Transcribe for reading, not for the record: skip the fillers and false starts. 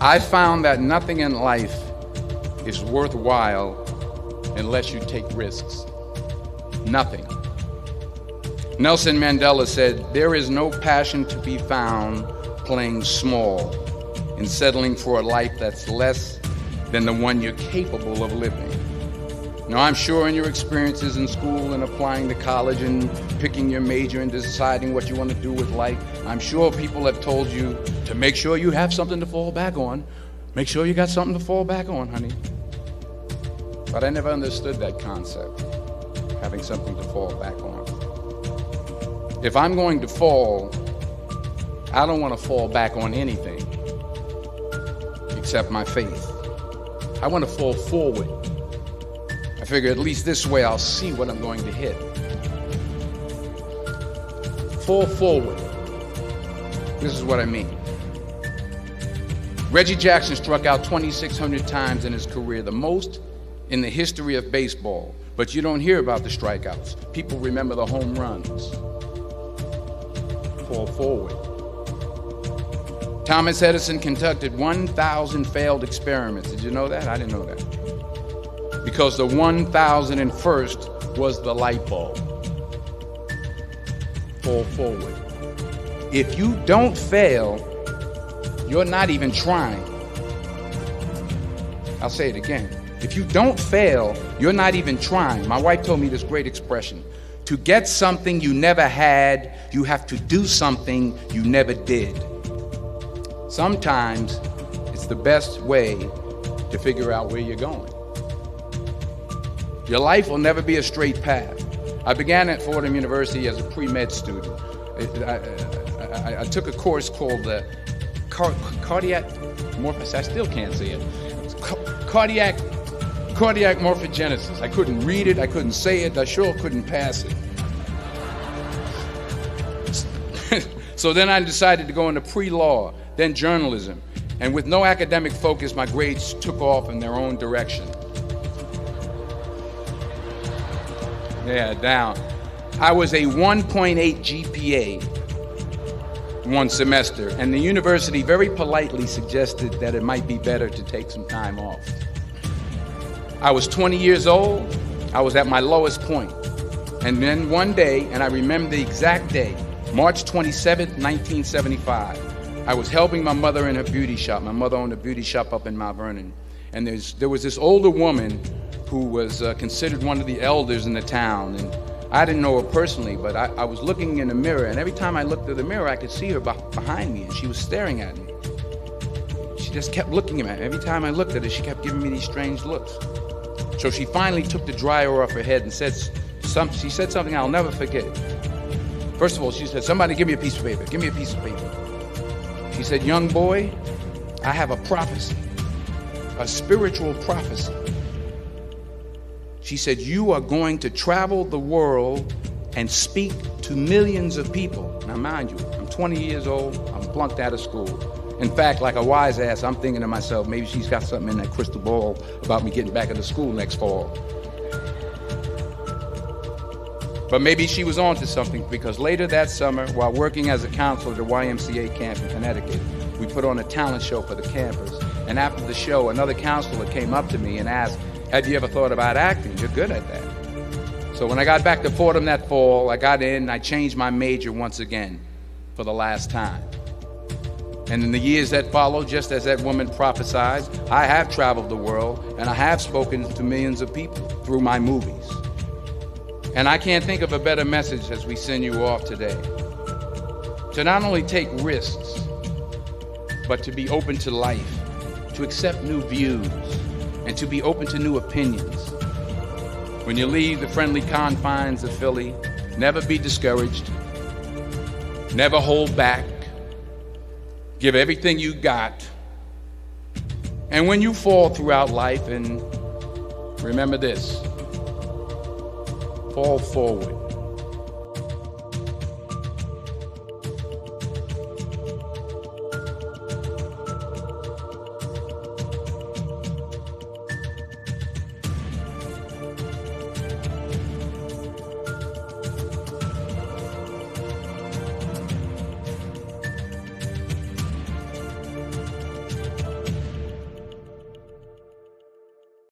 I found that nothing in life is worthwhile unless you take risks. Nothing. Nelson Mandela said, "There is no passion to be found playing small and settling for a life that's less than the one you're capable of living." Now, I'm sure in your experiences in school and applying to college and picking your major and deciding what you want to do with life, I'm sure people have told you to make sure you have something to fall back on. Make sure you got something to fall back on, honey. But I never understood that concept, having something to fall back on. If I'm going to fall, I don't want to fall back on anything except my faith. I want to fall forward. I figure at least this way I'll see what I'm going to hit. Fall forward. This is what I mean. Reggie Jackson struck out 2,600 times in his career, the most in the history of baseball. But you don't hear about the strikeouts. People remember the home runs. Fall forward. Thomas Edison conducted 1,000 failed experiments. Did you know that? I didn't know that. Because the 1,001st was the light bulb. Fall forward. If you don't fail, you're not even trying. I'll say it again. If you don't fail, you're not even trying. My wife told me this great expression. To get something you never had, you have to do something you never did. Sometimes it's the best way to figure out where you're going. Your life will never be a straight path. I began at Fordham University as a pre-med student. I took a course called cardiac morphogenesis. I still can't say it. Cardiac morphogenesis. I couldn't read it. I couldn't say it. I sure couldn't pass it. So then I decided to go into pre-law, then journalism. And with no academic focus, my grades took off in their own direction. Yeah, down. I was a 1.8 GPA one semester, and the university very politely suggested that it might be better to take some time off. I was 20 years old. I was at my lowest point. And then one day, and I remember the exact day, March 27th, 1975, I was helping my mother in her beauty shop. My mother owned a beauty shop up in Mount Vernon. And there was this older woman who was considered one of the elders in the town. And I didn't know her personally, but I was looking in the mirror, and every time I looked at the mirror, I could see her behind me, and she was staring at me. She just kept looking at me. Every time I looked at her, she kept giving me these strange looks. So she finally took the dryer off her head and said something I'll never forget. First of all, she said, "Somebody give me a piece of paper. Give me a piece of paper." She said, "Young boy, I have a prophecy, a spiritual prophecy." She said, "You are going to travel the world and speak to millions of people." Now, mind you, I'm 20 years old. I'm flunked out of school. In fact, like a wise ass, I'm thinking to myself, maybe she's got something in that crystal ball about me getting back into school next fall. But maybe she was on to something, because later that summer, while working as a counselor at the YMCA camp in Connecticut, we put on a talent show for the campers. And after the show, another counselor came up to me and asked, "Have you ever thought about acting? You're good at that." So when I got back to Fordham that fall, I got in and I changed my major once again for the last time. And in the years that followed, just as that woman prophesied, I have traveled the world and I have spoken to millions of people through my movies. And I can't think of a better message as we send you off today. To not only take risks, but to be open to life, to accept new views, and to be open to new opinions. When you leave the friendly confines of Philly, never be discouraged, never hold back, give everything you got. And when you fall throughout life, and remember this, fall forward.